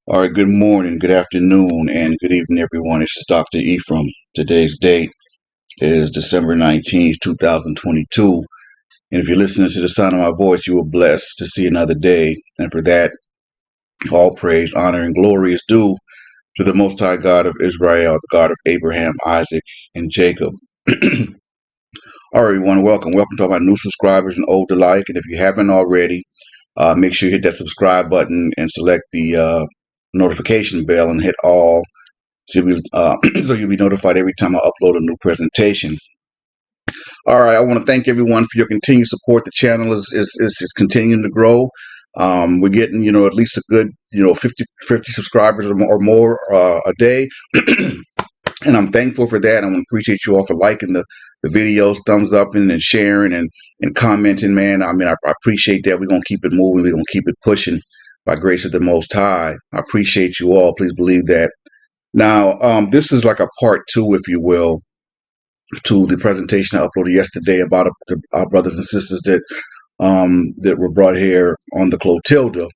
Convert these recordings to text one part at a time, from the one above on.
All right, good morning, good afternoon, and good evening, everyone. This is Dr. Ephraim. Today's date is December 19th, 2022. And if you're listening to the sound of my voice, you are blessed to see another day. And for that, all praise, honor, and glory is due to the Most High God of Israel, the God of Abraham, Isaac, and Jacob. All right, everyone, welcome. Welcome to all my new subscribers and old alike. And if you haven't already, make sure you hit that subscribe button and select the notification bell and hit all. So you'll be notified every time I upload a new presentation. All right, I want to thank everyone for your continued support. The channel is continuing to grow. We're getting, at least a good, 50 subscribers or more a day. And I'm thankful for that. I want to appreciate you all for liking the videos, thumbs up and sharing and commenting, man. I mean, I appreciate that. We're going to keep it moving. We're going to keep it pushing by grace of the Most High. I appreciate you all. Please believe that. Now, this is like a part two, if you will, to the presentation I uploaded yesterday about our brothers and sisters that were brought here on the Clotilda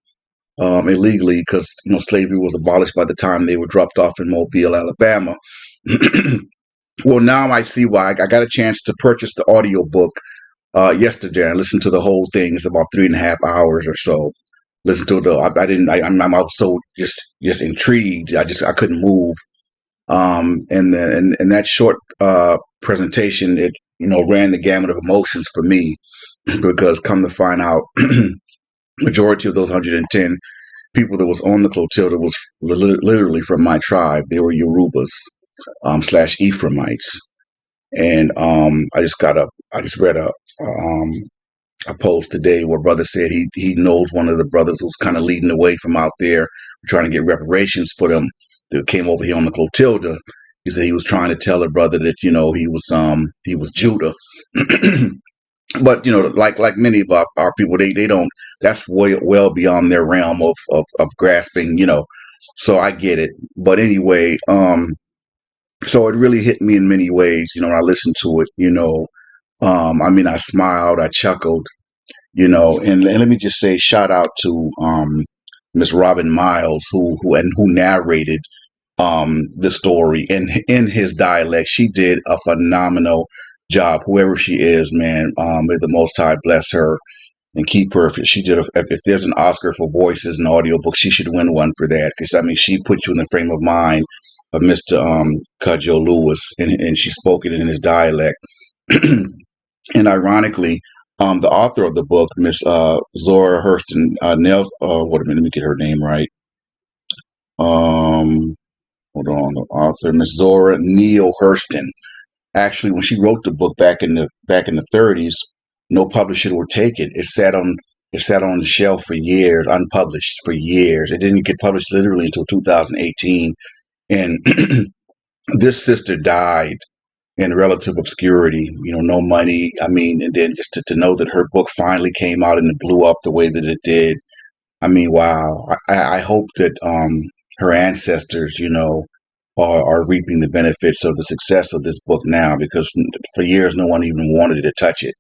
illegally because slavery was abolished by the time they were dropped off in Mobile, Alabama. Well, now I see why. I got a chance to purchase the audiobook yesterday. I listened to the whole thing. It's about 3.5 hours or so. Listen to I was so just intrigued. I couldn't move. And then in that short presentation, it ran the gamut of emotions for me because come to find out, majority of those 110 people that was on the Clotilda was literally from my tribe. They were Yorubas slash Ephraimites, and I just read a post today where brother said he knows one of the brothers who's kind of leading the way from out there trying to get reparations for them that came over here on the Clotilda. He said he was trying to tell a brother that he was Judah. But like many of our people, they don't, that's way well beyond their realm of grasping, so I get it. But anyway, so it really hit me in many ways, when I listened to it. I mean, I smiled, I chuckled, and let me just say shout out to Miss Robin Miles who narrated the story in his dialect. She did a phenomenal job, whoever she is, man. May the Most High bless her and keep her. She did if there's an Oscar for voices and audiobook, she should win one for that, because I mean she put you in the frame of mind of Mr. Cudjoe Lewis, and she spoke it in his dialect. And ironically, the author of the book, Miss Zora Hurston Nell, wait a minute, let me get her name right. Hold on, the author, Miss Zora Neale Hurston. Actually, when she wrote the book back in the 30s, no publisher would take it. It sat on the shelf for years, unpublished for years. It didn't get published literally until 2018, and this sister died in relative obscurity, no money. I mean, and then just to know that her book finally came out and it blew up the way that it did. I mean, wow. I hope that her ancestors, are reaping the benefits of the success of this book now, because for years no one even wanted to touch it.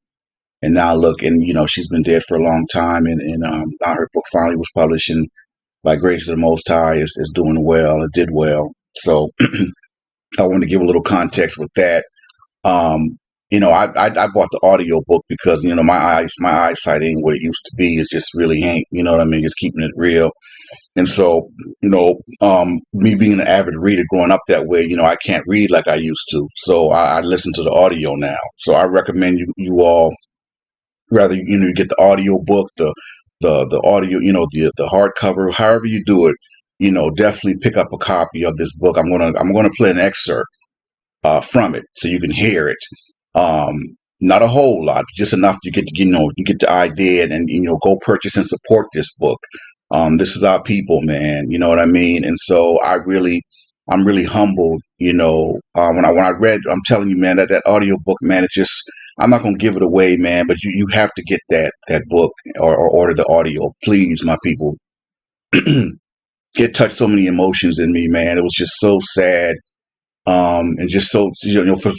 And now look, and she's been dead for a long time, and now her book finally was published, and by grace of the Most High is doing well. It did well. So I want to give a little context with that. I bought the audio book because my eyesight ain't what it used to be. It just really ain't. You know what I mean? Just keeping it real. And so, me being an avid reader growing up that way, I can't read like I used to. So I listen to the audio now. So I recommend you all, rather, you get the audio book, the audio, the hardcover, however you do it, definitely pick up a copy of this book. I'm gonna play an excerpt from it so you can hear it. Not a whole lot, just enough you get you get the idea, and go purchase and support this book. This is our people, man. You know what I mean? And so I'm really humbled. When I read, I'm telling you, man, that audio book, man, it just, I'm not gonna give it away, man, but you have to get that book, or order the audio, please, my people. It touched so many emotions in me, man. It was just so sad, and just so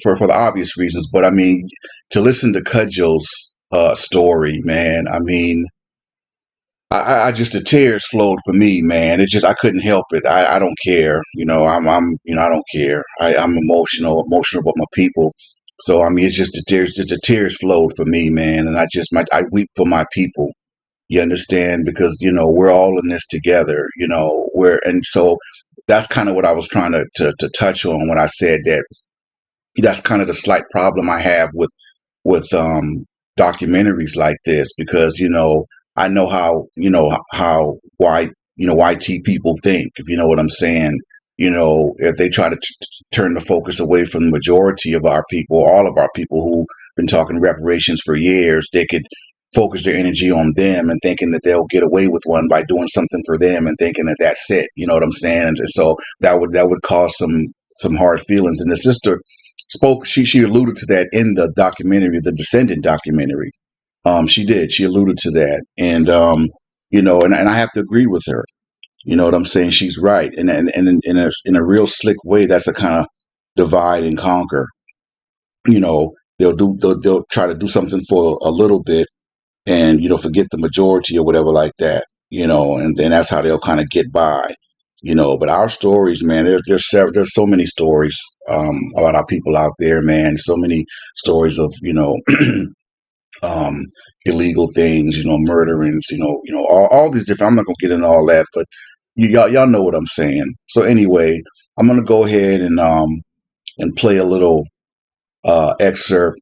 for the obvious reasons. But I mean, to listen to Cudjoe's story, man. I mean, I just the tears flowed for me, man. It just I couldn't help it. I don't care. I don't care. I'm emotional about my people. So I mean, it's just the tears flowed for me, man. And I weep for my people. You understand? Because we're all in this together. And so that's kind of what I was trying to touch on when I said that. That's kind of the slight problem I have with documentaries like this, because I know how white YT people think, if you know what I'm saying. If they try to turn the focus away from the majority of our people, all of our people who've been talking reparations for years, they could focus their energy on them and thinking that they'll get away with one by doing something for them and thinking that that's it. You know what I'm saying? And so that would cause some hard feelings. And the sister spoke. She alluded to that in the documentary, the Descendant documentary. She did. She alluded to that, and I have to agree with her. You know what I'm saying? She's right, and in a real slick way, that's a kind of divide and conquer. They'll try to do something for a little bit, and forget the majority or whatever like that. And then that's how they'll kind of get by. But our stories, man, there's so many stories about our people out there, man. So many stories of um, illegal things, murderings, all these different. I'm not gonna get into all that, but y'all know what I'm saying. So anyway, I'm gonna go ahead and play a little excerpt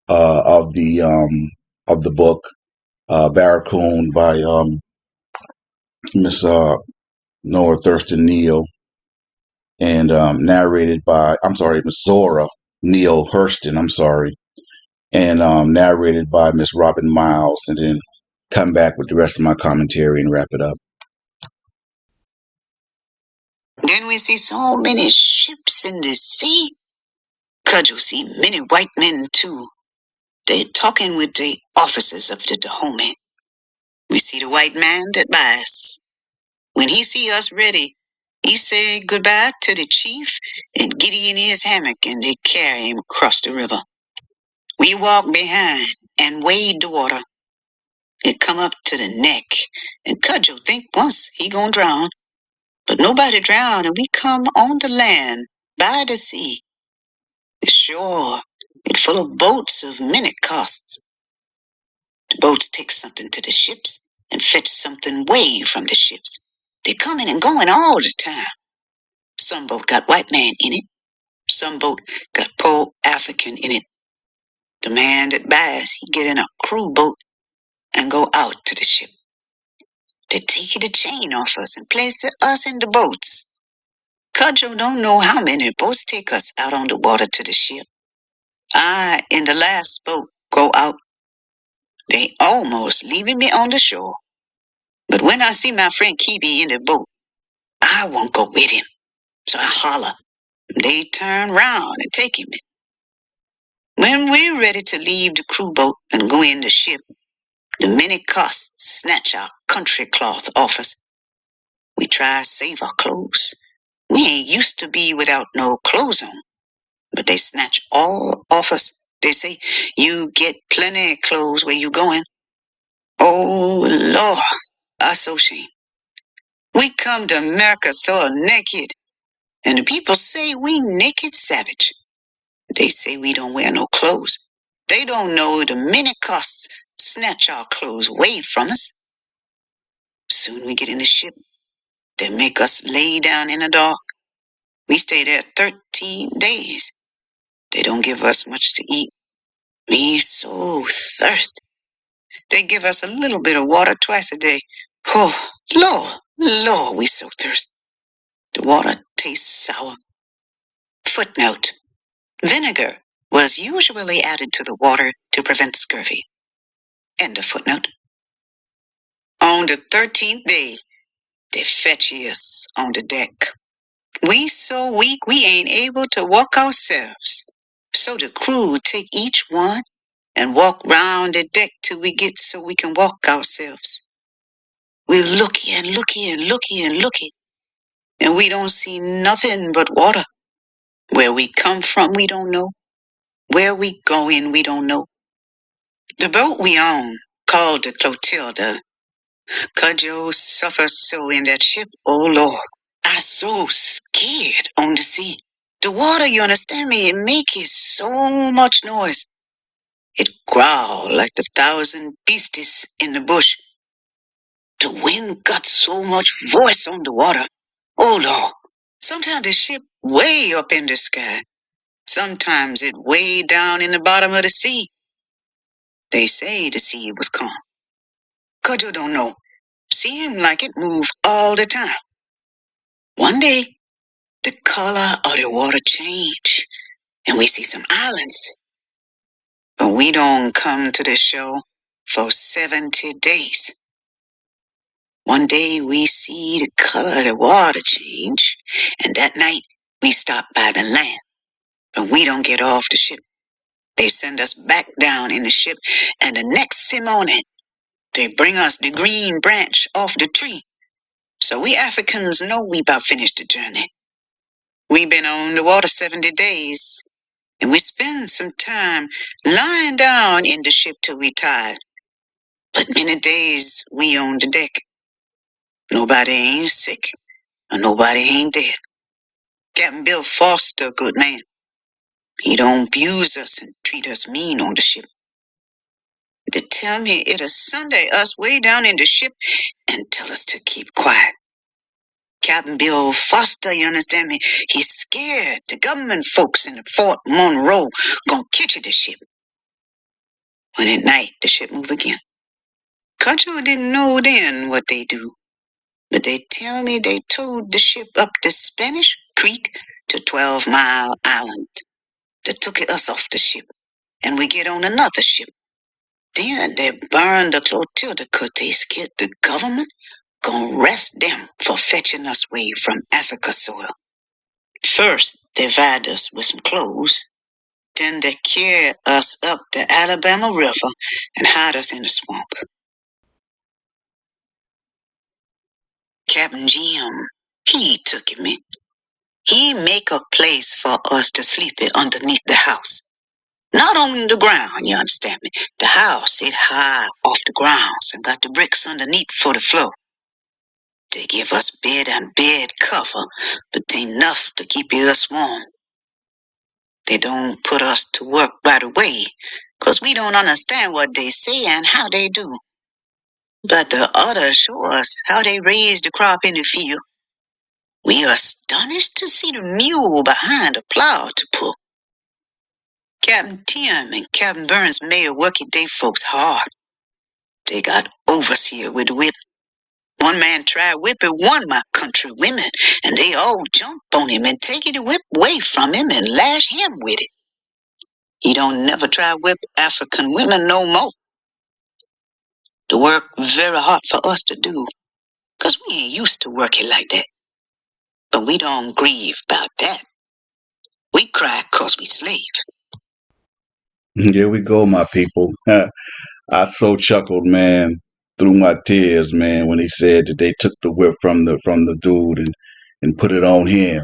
of the book Barracoon by Miss Nora Thurston Neal, and narrated by Miss Zora Neale Hurston. I'm sorry, and narrated by Miss Robin Miles, and then come back with the rest of my commentary and wrap it up. Then we see so many ships in the sea. Cudjoe see many white men too. They talking with the officers of the Dahomey. We see the white man that buy us. When he see us ready, he say goodbye to the chief and get in his hammock, and they carry him across the river. We walk behind and wade the water. It come up to the neck, and Cudjoe think once he gonna drown. But nobody drown, and we come on the land by the sea. The shore, it full of boats of many costs. The boats take something to the ships and fetch something away from the ships. They coming and going all the time. Some boat got white man in it. Some boat got poor African in it. The man that buys, he get in a crew boat and go out to the ship. They take the chain off us and place us in the boats. Cudjoe don't know how many boats take us out on the water to the ship. I, in the last boat, go out. They almost leaving me on the shore. But when I see my friend Kibi in the boat, I won't go with him. So I holler. They turn round and take him. When we're ready to leave the crew boat and go in the ship, the many costs snatch our country cloth off us. We try to save our clothes. We ain't used to be without no clothes on. But they snatch all off us. They say, you get plenty of clothes where you going. Oh, Lord, I so ashamed. We come to America so naked, and the people say we naked savage. They say we don't wear no clothes. They don't know the many costs snatch our clothes away from us. Soon we get in the ship. They make us lay down in the dark. We stay there 13 days. They don't give us much to eat. We so thirsty. They give us a little bit of water twice a day. Oh, Lord, we so thirsty. The water tastes sour. Footnote: vinegar was usually added to the water to prevent scurvy. End of footnote. On the 13th day, they fetch us on the deck. We so weak we ain't able to walk ourselves. So the crew take each one and walk round the deck till we get so we can walk ourselves. We looky and looky and looky and looky, and we don't see nothing but water. Where we come from, we don't know. Where we going, we don't know. The boat we own, called the Clotilda, Cudjoe suffers so in that ship, oh Lord. I so scared on the sea. The water, you understand me, it makes so much noise. It growl like the 1,000 beasties in the bush. The wind got so much voice on the water. Oh Lord. Sometimes the ship way up in the sky. Sometimes it way down in the bottom of the sea. They say the sea was calm. Cudjoe don't know. Seem like it moved all the time. One day, the color of the water change, and we see some islands. But we don't come to the show for 70 days. One day we see the color of the water change, and that night we stop by the land. But we don't get off the ship. They send us back down in the ship, and the next morning they bring us the green branch off the tree. So we Africans know we about finished the journey. We been on the water 70 days, and we spend some time lying down in the ship till we tired. But many days we on the deck. Nobody ain't sick, and nobody ain't dead. Captain Bill Foster, good man. He don't abuse us and treat us mean on the ship. They tell me it'll Sunday us way down in the ship and tell us to keep quiet. Captain Bill Foster, you understand me? He's scared the government folks in Fort Monroe gonna catch the ship. When at night the ship move again. Cudjoe didn't know then what they do, but they tell me they towed the ship up the Spanish Creek to 12 Mile Island. They took us off the ship, and we get on another ship. Then they burn the Clotilda 'cause they scared the government gonna arrest them for fetching us away from Africa soil. First, they fed us with some clothes. Then they carry us up the Alabama River and hide us in the swamp. Captain Jim, he took me. He make a place for us to sleep underneath the house. Not on the ground, you understand me. The house, it high off the grounds and got the bricks underneath for the floor. They give us bed and bed cover, but ain't enough to keep us warm. They don't put us to work right away, 'cause we don't understand what they say and how they do. But the others show us how they raise the crop in the field. We are astonished to see the mule behind the plow to pull. Captain Tim and Captain Burns made working day folks hard. They got overseer with the whip. One man tried whipping one of my country women, and they all jump on him and take the whip away from him and lash him with it. He don't never try whip African women no more. The work very hard for us to do, 'cause we ain't used to working like that. But we don't grieve about that. We cry 'cause we slave. Here we go, my people. I so chuckled, man, through my tears, man, when he said that they took the whip from the dude and put it on him.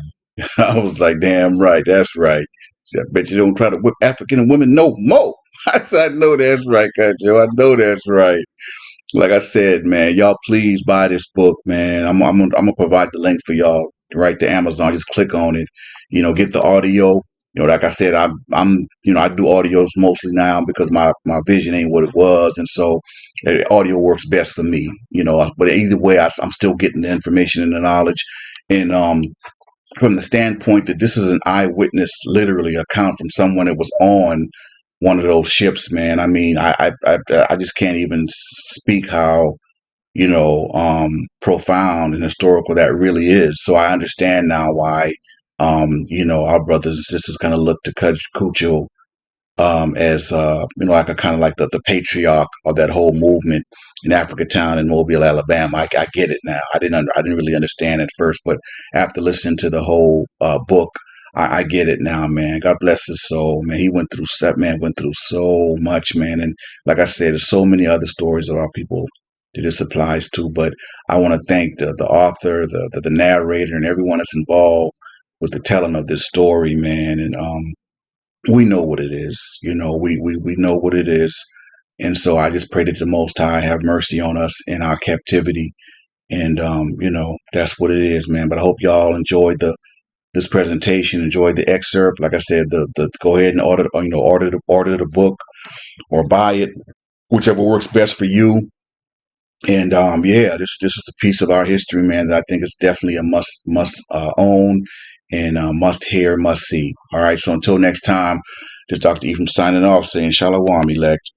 I was like, damn right, that's right. See, I bet you don't try to whip African women no more. I said, I know that's right, Cudjoe. I know that's right. Like I said, man, y'all please buy this book, man. I'm gonna provide the link for y'all right to Amazon. Just click on it. Get the audio. Like I said, I'm I do audios mostly now because my vision ain't what it was, and so audio works best for me. But either way, I'm still getting the information and the knowledge, and from the standpoint that this is an eyewitness, literally account from someone that was on one of those ships, man. I mean, I just can't even speak how profound and historical that really is. So I understand now why our brothers and sisters kind of look to Cudjoe as like a kind of like the patriarch of that whole movement in Africatown and Mobile, Alabama. I get it now. I didn't really understand at first, but after listening to the whole book, I get it now, man. God bless his soul, man. That man went through so much, man. And like I said, there's so many other stories of our people that this applies to. But I want to thank the author, the narrator, and everyone that's involved with the telling of this story, man. And we know what it is. We know what it is. And so I just pray that the Most High have mercy on us in our captivity. And, that's what it is, man. But I hope y'all enjoyed this presentation, enjoyed the excerpt. Like I said, the go ahead and order the book or buy it, whichever works best for you. And this is a piece of our history, man, that I think is definitely a must own and must hear, must see. All right. So until next time, this is Dr. Ephraim signing off, saying Shalom, elect.